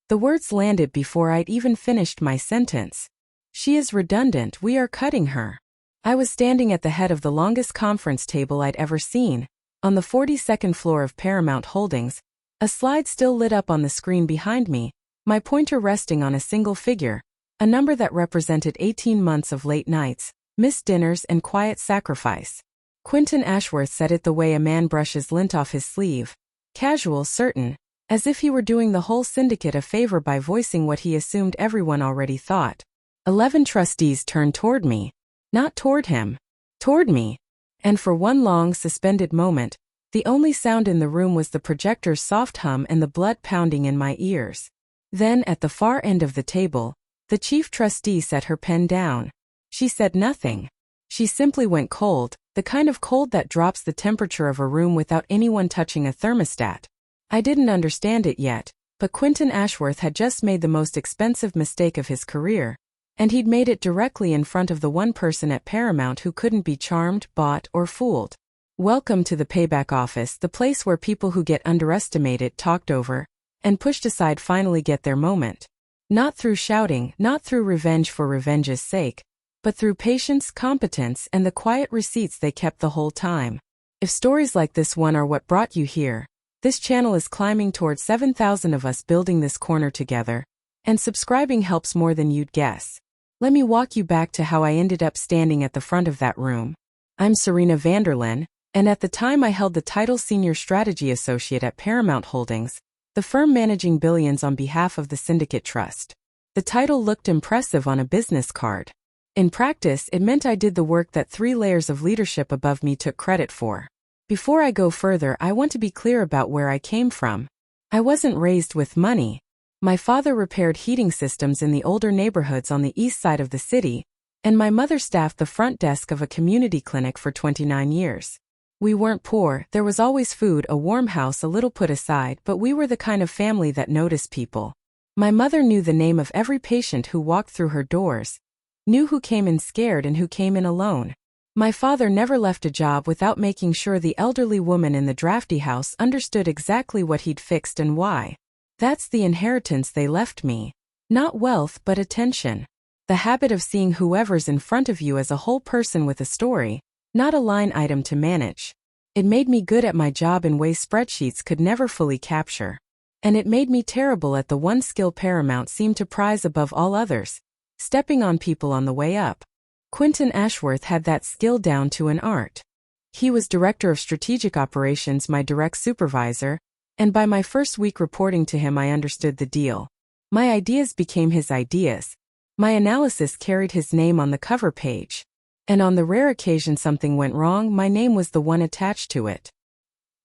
The words landed before I'd even finished my sentence. She is redundant, we are cutting her. I was standing at the head of the longest conference table I'd ever seen, on the 42nd floor of Paramount Holdings, a slide still lit up on the screen behind me, my pointer resting on a single figure, a number that represented 18 months of late nights, missed dinners and quiet sacrifice. Quentin Ashworth said it the way a man brushes lint off his sleeve, casual, certain, as if he were doing the whole syndicate a favor by voicing what he assumed everyone already thought. 11 trustees turned toward me. Not toward him. Toward me. And for one long, suspended moment, the only sound in the room was the projector's soft hum and the blood pounding in my ears. Then, at the far end of the table, the chief trustee set her pen down. She said nothing. She simply went cold, the kind of cold that drops the temperature of a room without anyone touching a thermostat. I didn't understand it yet, but Quentin Ashworth had just made the most expensive mistake of his career, and he'd made it directly in front of the one person at Paramount who couldn't be charmed, bought, or fooled. Welcome to the payback office, the place where people who get underestimated, talked over, and pushed aside finally get their moment. Not through shouting, not through revenge for revenge's sake, but through patience, competence, and the quiet receipts they kept the whole time. If stories like this one are what brought you here, this channel is climbing toward 7,000 of us building this corner together, and subscribing helps more than you'd guess. Let me walk you back to how I ended up standing at the front of that room. I'm Serena Vanderlyn, and at the time I held the title Senior Strategy Associate at Paramount Holdings, the firm managing billions on behalf of the Syndicate Trust. The title looked impressive on a business card. In practice, it meant I did the work that 3 layers of leadership above me took credit for. Before I go further, I want to be clear about where I came from. I wasn't raised with money. My father repaired heating systems in the older neighborhoods on the east side of the city, and my mother staffed the front desk of a community clinic for 29 years. We weren't poor, there was always food, a warm house a little put aside, but we were the kind of family that noticed people. My mother knew the name of every patient who walked through her doors, knew who came in scared and who came in alone. My father never left a job without making sure the elderly woman in the drafty house understood exactly what he'd fixed and why. That's the inheritance they left me. Not wealth, but attention. The habit of seeing whoever's in front of you as a whole person with a story, not a line item to manage. It made me good at my job in ways spreadsheets could never fully capture. And it made me terrible at the one skill Paramount seemed to prize above all others, stepping on people on the way up. Quentin Ashworth had that skill down to an art. He was Director of Strategic Operations, my direct supervisor, and by my first week reporting to him I understood the deal. My ideas became his ideas. My analysis carried his name on the cover page. And on the rare occasion something went wrong, my name was the one attached to it.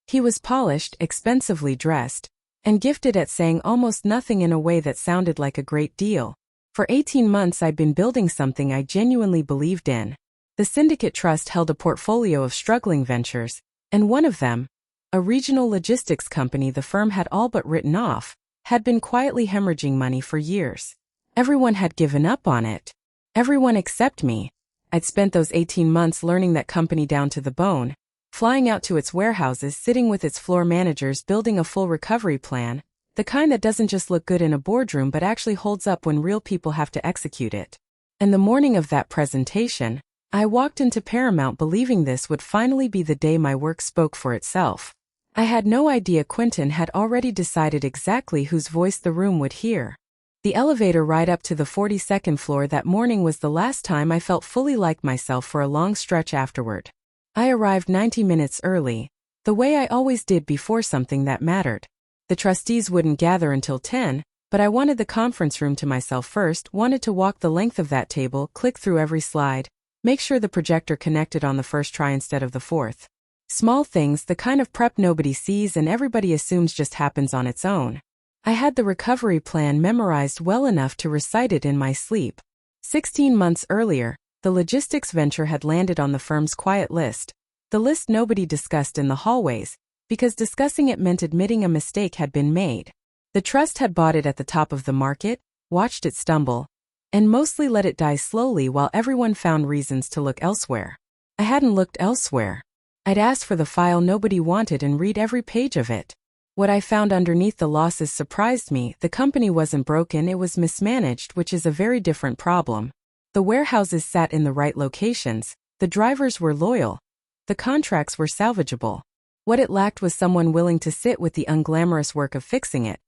He was polished, expensively dressed, and gifted at saying almost nothing in a way that sounded like a great deal. For 18 months I'd been building something I genuinely believed in. The Syndicate Trust held a portfolio of struggling ventures, and one of them, a regional logistics company the firm had all but written off, had been quietly hemorrhaging money for years. Everyone had given up on it. Everyone except me. I'd spent those 18 months learning that company down to the bone, flying out to its warehouses, sitting with its floor managers building a full recovery plan, the kind that doesn't just look good in a boardroom but actually holds up when real people have to execute it. And the morning of that presentation, I walked into Paramount believing this would finally be the day my work spoke for itself. I had no idea Quentin had already decided exactly whose voice the room would hear. The elevator ride up to the 42nd floor that morning was the last time I felt fully like myself for a long stretch afterward. I arrived 90 minutes early, the way I always did before something that mattered. The trustees wouldn't gather until 10, but I wanted the conference room to myself first, wanted to walk the length of that table, click through every slide, make sure the projector connected on the first try instead of the fourth. Small things, the kind of prep nobody sees and everybody assumes just happens on its own. I had the recovery plan memorized well enough to recite it in my sleep. 16 months earlier, the logistics venture had landed on the firm's quiet list, the list nobody discussed in the hallways, because discussing it meant admitting a mistake had been made. The trust had bought it at the top of the market, watched it stumble, and mostly let it die slowly while everyone found reasons to look elsewhere. I hadn't looked elsewhere. I'd asked for the file nobody wanted and read every page of it. What I found underneath the losses surprised me. The company wasn't broken, it was mismanaged, which is a very different problem. The warehouses sat in the right locations, the drivers were loyal, the contracts were salvageable. What it lacked was someone willing to sit with the unglamorous work of fixing it.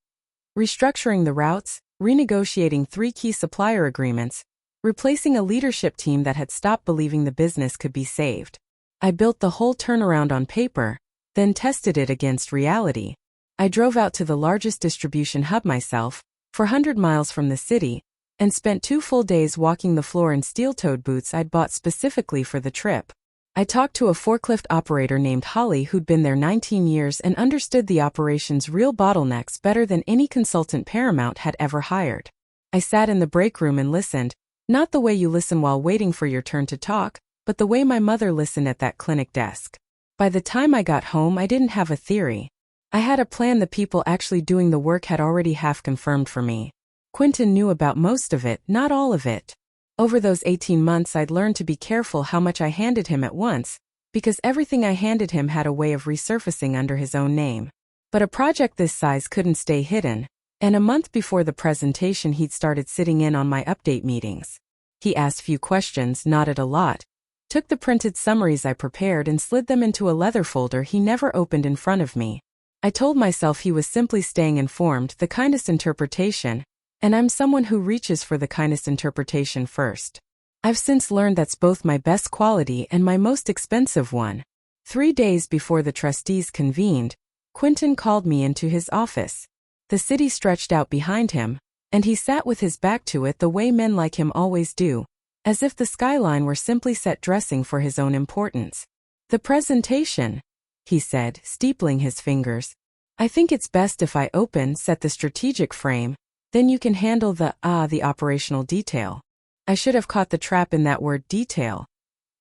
Restructuring the routes, renegotiating 3 key supplier agreements, replacing a leadership team that had stopped believing the business could be saved. I built the whole turnaround on paper, then tested it against reality. I drove out to the largest distribution hub myself, 400 miles from the city, and spent 2 full days walking the floor in steel-toed boots I'd bought specifically for the trip. I talked to a forklift operator named Holly who'd been there 19 years and understood the operation's real bottlenecks better than any consultant Paramount had ever hired. I sat in the break room and listened, not the way you listen while waiting for your turn to talk, but the way my mother listened at that clinic desk. By the time I got home, I didn't have a theory. I had a plan. The people actually doing the work had already half confirmed for me. Quentin knew about most of it, not all of it. Over those 18 months I'd learned to be careful how much I handed him at once, because everything I handed him had a way of resurfacing under his own name. But a project this size couldn't stay hidden, and a month before the presentation he'd started sitting in on my update meetings. He asked few questions, nodded a lot, took the printed summaries I prepared and slid them into a leather folder he never opened in front of me. I told myself he was simply staying informed, the kindest interpretation, and I'm someone who reaches for the kindest interpretation first. I've since learned that's both my best quality and my most expensive one. 3 days before the trustees convened, Quentin called me into his office. The city stretched out behind him, and he sat with his back to it the way men like him always do, as if the skyline were simply set dressing for his own importance. The presentation, he said, steepling his fingers. I think it's best if I set the strategic frame, then you can handle the operational detail. I should have caught the trap in that word detail.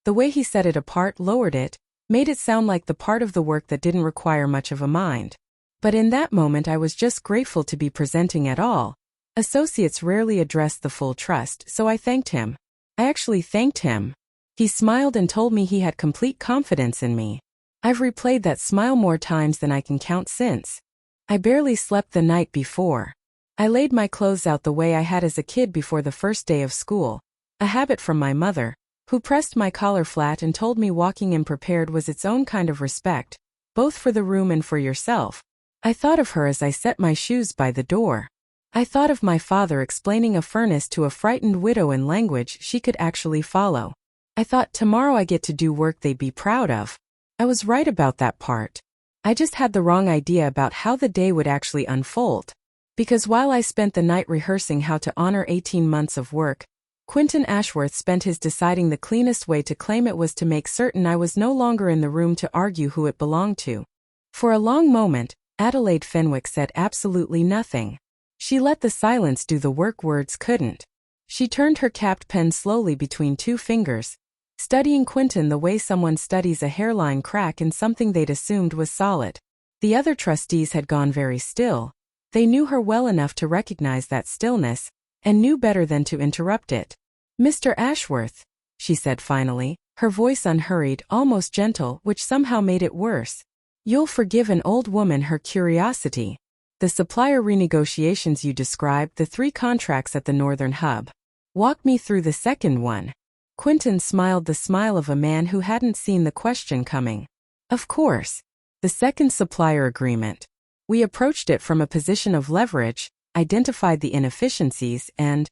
The way he set it apart, lowered it, made it sound like the part of the work that didn't require much of a mind. But in that moment I was just grateful to be presenting at all. Associates rarely addressed the full trust, so I thanked him. I actually thanked him. He smiled and told me he had complete confidence in me. I've replayed that smile more times than I can count since. I barely slept the night before. I laid my clothes out the way I had as a kid before the first day of school, a habit from my mother, who pressed my collar flat and told me walking in prepared was its own kind of respect, both for the room and for yourself. I thought of her as I set my shoes by the door. I thought of my father explaining a furnace to a frightened widow in language she could actually follow. I thought, tomorrow I get to do work they'd be proud of. I was right about that part. I just had the wrong idea about how the day would actually unfold. Because while I spent the night rehearsing how to honor 18 months of work, Quentin Ashworth spent his deciding the cleanest way to claim it was to make certain I was no longer in the room to argue who it belonged to. For a long moment, Adelaide Fenwick said absolutely nothing. She let the silence do the work words couldn't. She turned her capped pen slowly between 2 fingers, studying Quentin the way someone studies a hairline crack in something they'd assumed was solid. The other trustees had gone very still. They knew her well enough to recognize that stillness, and knew better than to interrupt it. Mr. Ashworth, she said finally, her voice unhurried, almost gentle, which somehow made it worse. You'll forgive an old woman her curiosity. The supplier renegotiations you described, the 3 contracts at the Northern Hub. Walk me through the second one. Quentin smiled the smile of a man who hadn't seen the question coming. Of course. The second supplier agreement. We approached it from a position of leverage, identified the inefficiencies, and...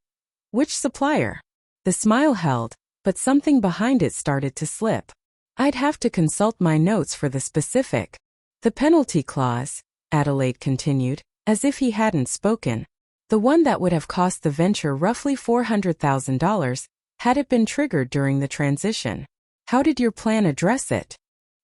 Which supplier? The smile held, but something behind it started to slip. I'd have to consult my notes for the specific. The penalty clause, Adelaide continued, as if he hadn't spoken. The one that would have cost the venture roughly $400,000, had it been triggered during the transition. How did your plan address it?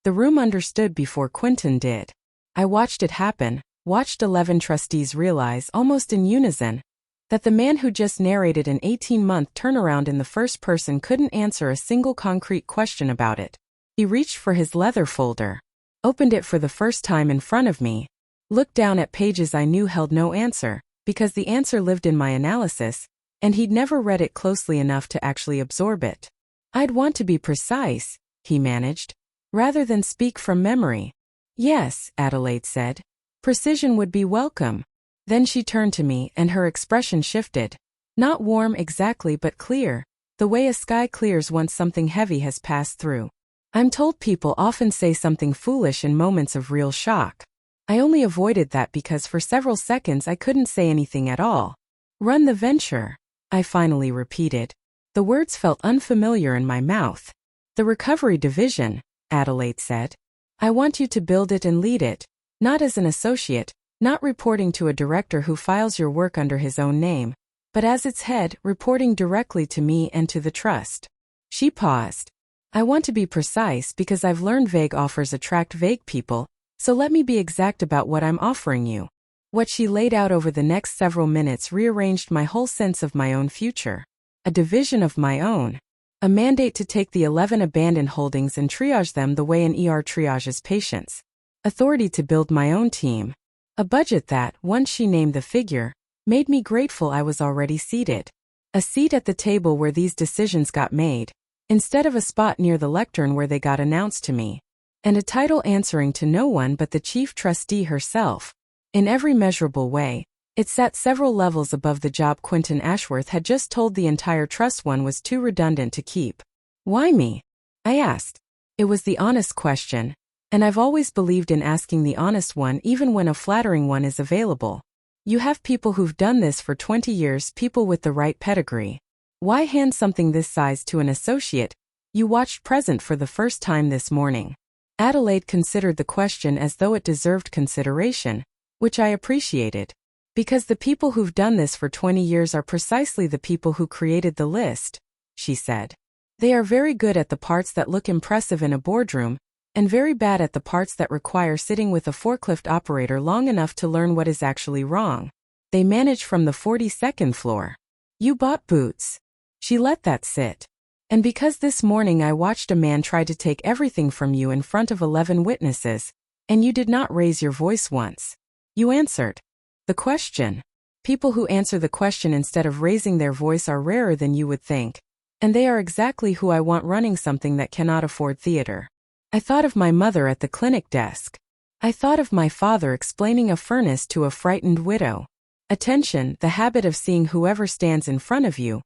The room understood before Quentin did. I watched it happen, watched 11 trustees realize, almost in unison, that the man who just narrated an 18-month turnaround in the first person couldn't answer a single concrete question about it. He reached for his leather folder, opened it for the first time in front of me, looked down at pages I knew held no answer, because the answer lived in my analysis, and he'd never read it closely enough to actually absorb it. I'd want to be precise, he managed, rather than speak from memory. Yes, Adelaide said. Precision would be welcome. Then she turned to me and her expression shifted. Not warm exactly but clear, the way a sky clears once something heavy has passed through. I'm told people often say something foolish in moments of real shock. I only avoided that because for several seconds I couldn't say anything at all. Run the venture, I finally repeated. The words felt unfamiliar in my mouth. The recovery division, Adelaide said. I want you to build it and lead it, not as an associate, not reporting to a director who files your work under his own name, but as its head, reporting directly to me and to the trust. She paused. I want to be precise because I've learned vague offers attract vague people, so let me be exact about what I'm offering you. What she laid out over the next several minutes rearranged my whole sense of my own future. A division of my own. A mandate to take the 11 abandoned holdings and triage them the way an ER triages patients. Authority to build my own team. A budget that, once she named the figure, made me grateful I was already seated. A seat at the table where these decisions got made, instead of a spot near the lectern where they got announced to me. And a title answering to no one but the chief trustee herself. In every measurable way, it sat several levels above the job Quentin Ashworth had just told the entire trust one was too redundant to keep. Why me? I asked. It was the honest question, and I've always believed in asking the honest one even when a flattering one is available. You have people who've done this for 20 years, people with the right pedigree. Why hand something this size to an associate you watched present for the first time this morning? Adelaide considered the question as though it deserved consideration, which I appreciated. Because the people who've done this for 20 years are precisely the people who created the list, she said. They are very good at the parts that look impressive in a boardroom, and very bad at the parts that require sitting with a forklift operator long enough to learn what is actually wrong. They manage from the 42nd floor. You bought boots. She let that sit. And because this morning I watched a man try to take everything from you in front of 11 witnesses, and you did not raise your voice once. You answered the question. People who answer the question instead of raising their voice are rarer than you would think, and they are exactly who I want running something that cannot afford theater. I thought of my mother at the clinic desk. I thought of my father explaining a furnace to a frightened widow. Attention, the habit of seeing whoever stands in front of you,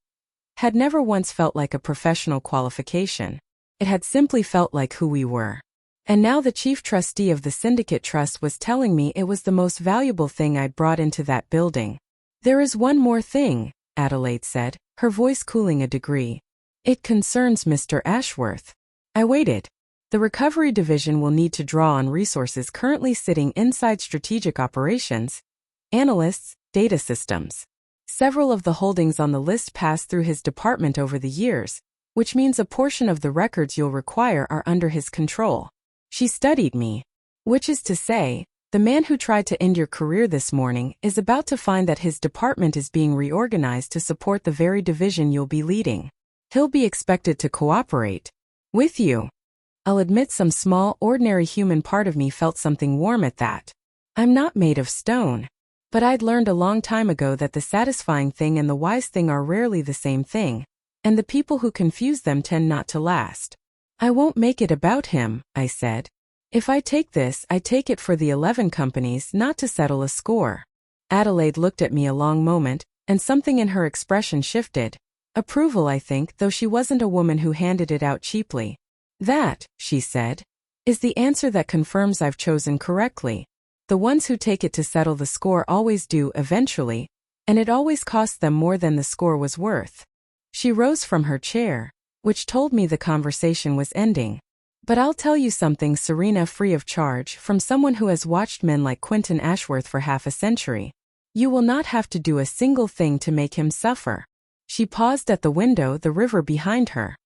had never once felt like a professional qualification. It had simply felt like who we were. And now the chief trustee of the syndicate trust was telling me it was the most valuable thing I'd brought into that building. There is one more thing, Adelaide said, her voice cooling a degree. It concerns Mr. Ashworth. I waited. The recovery division will need to draw on resources currently sitting inside strategic operations, analysts, data systems. Several of the holdings on the list passed through his department over the years, which means a portion of the records you'll require are under his control. She studied me. Which is to say, the man who tried to end your career this morning is about to find that his department is being reorganized to support the very division you'll be leading. He'll be expected to cooperate with you. I'll admit some small, ordinary human part of me felt something warm at that. I'm not made of stone. But I'd learned a long time ago that the satisfying thing and the wise thing are rarely the same thing, and the people who confuse them tend not to last. I won't make it about him, I said. If I take this, I take it for the 11 companies, not to settle a score. Adelaide looked at me a long moment, and something in her expression shifted. Approval, I think, though she wasn't a woman who handed it out cheaply. That, she said, is the answer that confirms I've chosen correctly. The ones who take it to settle the score always do eventually, and it always costs them more than the score was worth. She rose from her chair, which told me the conversation was ending. But I'll tell you something, Serena, free of charge, from someone who has watched men like Quentin Ashworth for half a century. You will not have to do a single thing to make him suffer. She paused at the window, the river behind her.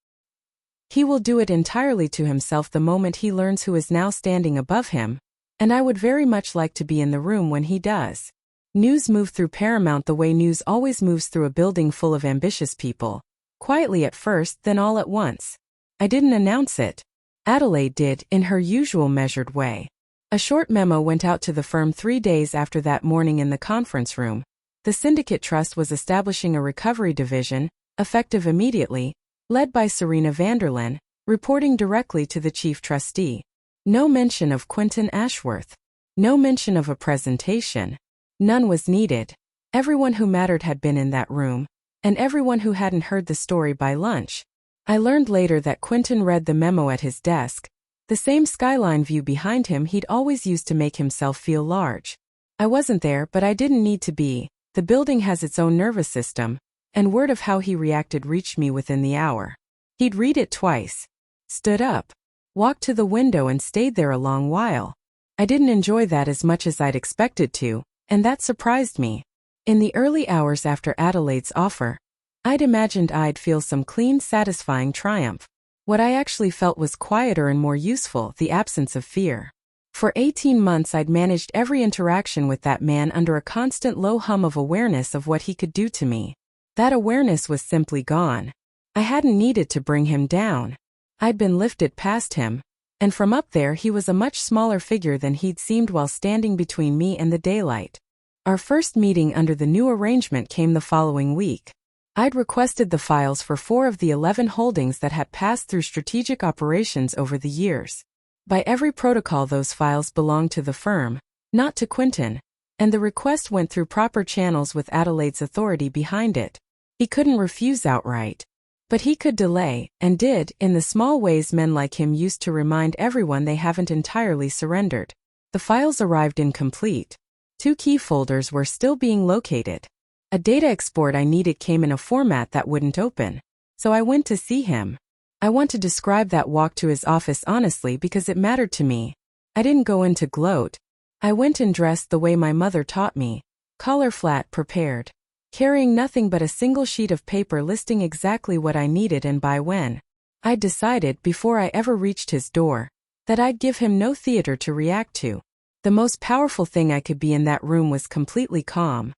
He will do it entirely to himself the moment he learns who is now standing above him, and I would very much like to be in the room when he does. News moved through Paramount the way news always moves through a building full of ambitious people. Quietly at first, then all at once. I didn't announce it. Adelaide did, in her usual measured way. A short memo went out to the firm 3 days after that morning in the conference room. The Syndicate Trust was establishing a recovery division, effective immediately, led by Serena Vanderlyn, reporting directly to the chief trustee. No mention of Quentin Ashworth. No mention of a presentation. None was needed. Everyone who mattered had been in that room, and everyone who hadn't heard the story by lunch. I learned later that Quentin read the memo at his desk, the same skyline view behind him he'd always used to make himself feel large. I wasn't there, but I didn't need to be. The building has its own nervous system, and word of how he reacted reached me within the hour. He'd read it twice, stood up, walked to the window and stayed there a long while. I didn't enjoy that as much as I'd expected to, and that surprised me. In the early hours after Adelaide's offer, I'd imagined I'd feel some clean, satisfying triumph. What I actually felt was quieter and more useful, the absence of fear. For 18 months I'd managed every interaction with that man under a constant low hum of awareness of what he could do to me. That awareness was simply gone. I hadn't needed to bring him down. I'd been lifted past him, and from up there he was a much smaller figure than he'd seemed while standing between me and the daylight. Our first meeting under the new arrangement came the following week. I'd requested the files for 4 of the 11 holdings that had passed through strategic operations over the years. By every protocol those files belonged to the firm, not to Quentin, and the request went through proper channels with Adelaide's authority behind it. He couldn't refuse outright. But he could delay, and did, in the small ways men like him used to remind everyone they haven't entirely surrendered. The files arrived incomplete. 2 key folders were still being located. A data export I needed came in a format that wouldn't open. So I went to see him. I want to describe that walk to his office honestly because it mattered to me. I didn't go in to gloat. I went and dressed the way my mother taught me, collar flat, prepared, carrying nothing but a single sheet of paper listing exactly what I needed and by when. I'd decided, before I ever reached his door, that I'd give him no theater to react to. The most powerful thing I could be in that room was completely calm.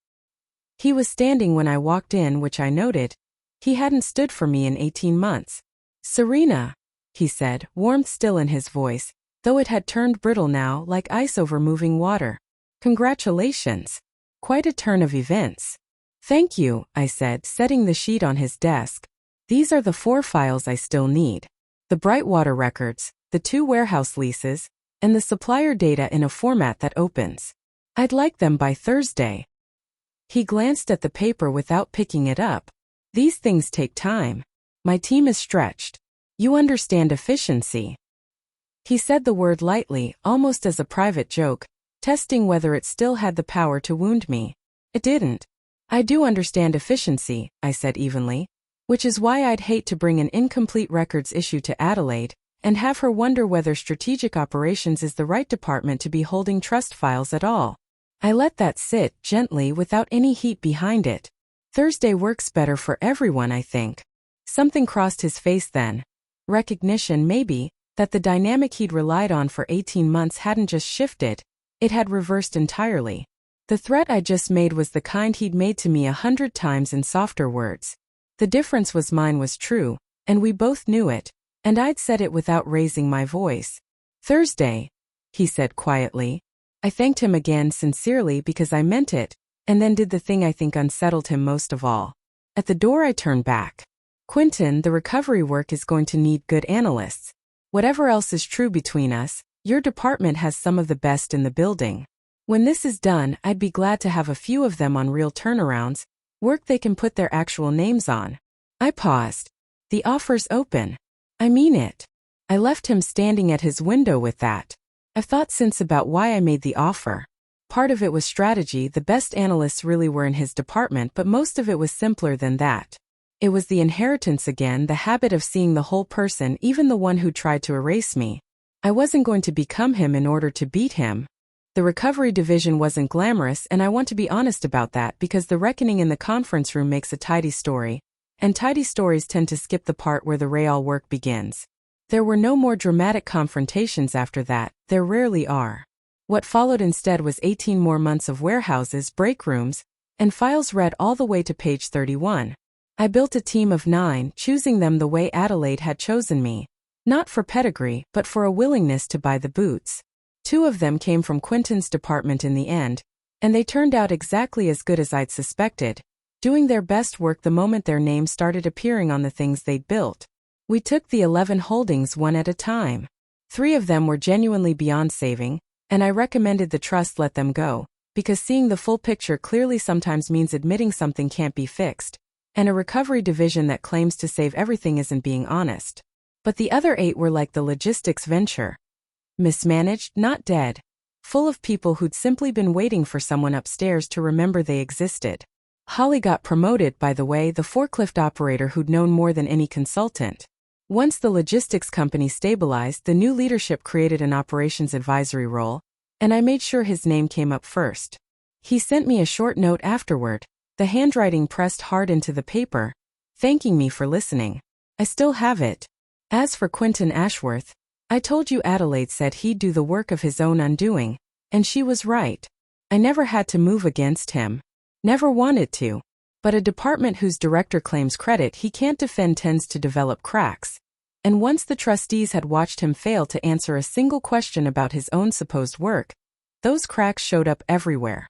He was standing when I walked in, which I noted. He hadn't stood for me in 18 months. "Serena," he said, warmth still in his voice, though it had turned brittle now, like ice over moving water. "Congratulations. Quite a turn of events." "Thank you," I said, setting the sheet on his desk. "These are the 4 files I still need. The Brightwater records, the 2 warehouse leases, and the supplier data in a format that opens. I'd like them by Thursday." He glanced at the paper without picking it up. "These things take time. My team is stretched. You understand efficiency." He said the word lightly, almost as a private joke, testing whether it still had the power to wound me. It didn't. "I do understand efficiency," I said evenly, "which is why I'd hate to bring an incomplete records issue to Adelaide and have her wonder whether strategic operations is the right department to be holding trust files at all." I let that sit gently without any heat behind it. "Thursday works better for everyone, I think." Something crossed his face then. Recognition, maybe, that the dynamic he'd relied on for 18 months hadn't just shifted, it had reversed entirely. The threat I just made was the kind he'd made to me 100 times in softer words. The difference was mine was true, and we both knew it, and I'd said it without raising my voice. "Thursday," he said quietly. I thanked him again sincerely because I meant it, and then did the thing I think unsettled him most of all. At the door I turned back. "Quentin, the recovery work is going to need good analysts. Whatever else is true between us, your department has some of the best in the building. When this is done, I'd be glad to have a few of them on real turnarounds, work they can put their actual names on." I paused. "The offer's open." "I mean it." I left him standing at his window with that. I've thought since about why I made the offer. Part of it was strategy. The best analysts really were in his department, but most of it was simpler than that. It was the inheritance again, the habit of seeing the whole person, even the one who tried to erase me. I wasn't going to become him in order to beat him. The recovery division wasn't glamorous, and I want to be honest about that because the reckoning in the conference room makes a tidy story, and tidy stories tend to skip the part where the real work begins. There were no more dramatic confrontations after that, there rarely are. What followed instead was 18 more months of warehouses, break rooms, and files read all the way to page 31. I built a team of 9, choosing them the way Adelaide had chosen me. Not for pedigree, but for a willingness to buy the boots. 2 of them came from Quentin's department in the end, and they turned out exactly as good as I'd suspected, doing their best work the moment their names started appearing on the things they'd built. We took the 11 holdings one at a time. 3 of them were genuinely beyond saving, And I recommended the trust let them go, because seeing the full picture clearly sometimes means admitting something can't be fixed, and a recovery division that claims to save everything isn't being honest. But the other 8 were like the logistics venture. Mismanaged, not dead. Full of people who'd simply been waiting for someone upstairs to remember they existed. Holly got promoted, by the way, the forklift operator who'd known more than any consultant. Once the logistics company stabilized, the new leadership created an operations advisory role, and I made sure his name came up first. He sent me a short note afterward, the handwriting pressed hard into the paper, thanking me for listening. I still have it. As for Quentin Ashworth, I told you Adelaide said he'd do the work of his own undoing, and she was right. I never had to move against him. Never wanted to. But a department whose director claims credit he can't defend tends to develop cracks. And once the trustees had watched him fail to answer a single question about his own supposed work, those cracks showed up everywhere.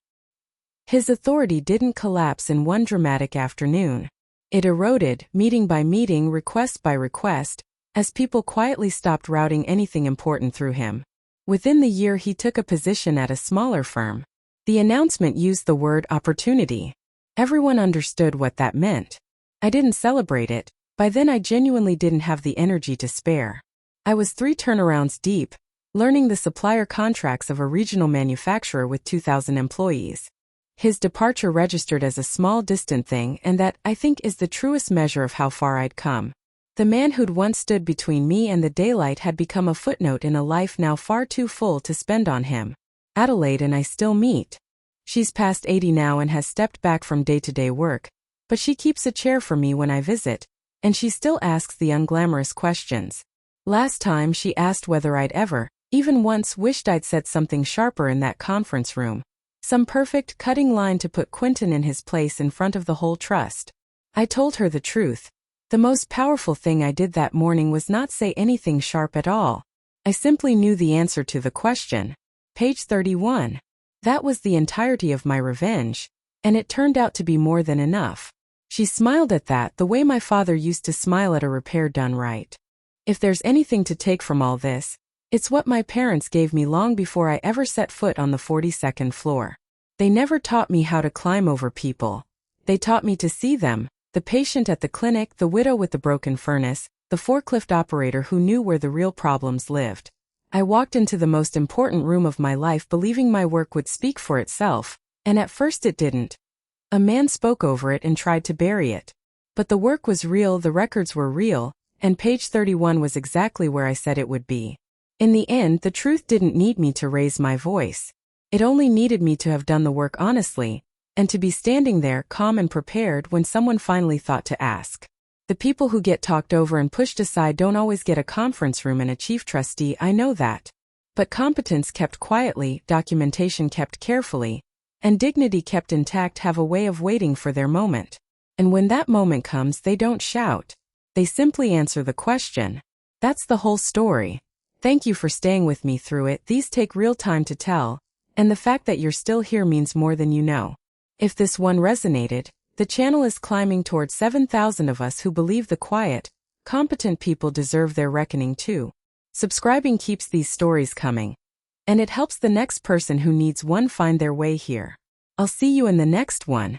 His authority didn't collapse in one dramatic afternoon. It eroded, meeting by meeting, request by request, as people quietly stopped routing anything important through him. Within the year he took a position at a smaller firm. The announcement used the word opportunity. Everyone understood what that meant. I didn't celebrate it. By then I genuinely didn't have the energy to spare. I was 3 turnarounds deep, learning the supplier contracts of a regional manufacturer with 2,000 employees. His departure registered as a small distant thing, and that, I think, is the truest measure of how far I'd come. The man who'd once stood between me and the daylight had become a footnote in a life now far too full to spend on him. Adelaide and I still meet. She's past 80 now and has stepped back from day-to-day work, but she keeps a chair for me when I visit, and she still asks the unglamorous questions. Last time she asked whether I'd ever, even once, wished I'd said something sharper in that conference room. Some perfect, cutting line to put Quentin in his place in front of the whole trust. I told her the truth. The most powerful thing I did that morning was not say anything sharp at all. I simply knew the answer to the question. Page 31. That was the entirety of my revenge, and it turned out to be more than enough. She smiled at that, the way my father used to smile at a repair done right. If there's anything to take from all this, it's what my parents gave me long before I ever set foot on the 42nd floor. They never taught me how to climb over people. They taught me to see them. The patient at the clinic, the widow with the broken furnace, the forklift operator who knew where the real problems lived. I walked into the most important room of my life believing my work would speak for itself, and at first it didn't. A man spoke over it and tried to bury it. But the work was real, the records were real, and page 31 was exactly where I said it would be. In the end, the truth didn't need me to raise my voice. It only needed me to have done the work honestly, and to be standing there, calm and prepared, when someone finally thought to ask. The people who get talked over and pushed aside don't always get a conference room and a chief trustee, I know that. But competence kept quietly, documentation kept carefully, and dignity kept intact have a way of waiting for their moment. And when that moment comes, they don't shout. They simply answer the question. That's the whole story. Thank you for staying with me through it. These take real time to tell, and the fact that you're still here means more than you know. If this one resonated, the channel is climbing towards 7,000 of us who believe the quiet, competent people deserve their reckoning too. Subscribing keeps these stories coming, and it helps the next person who needs one find their way here. I'll see you in the next one.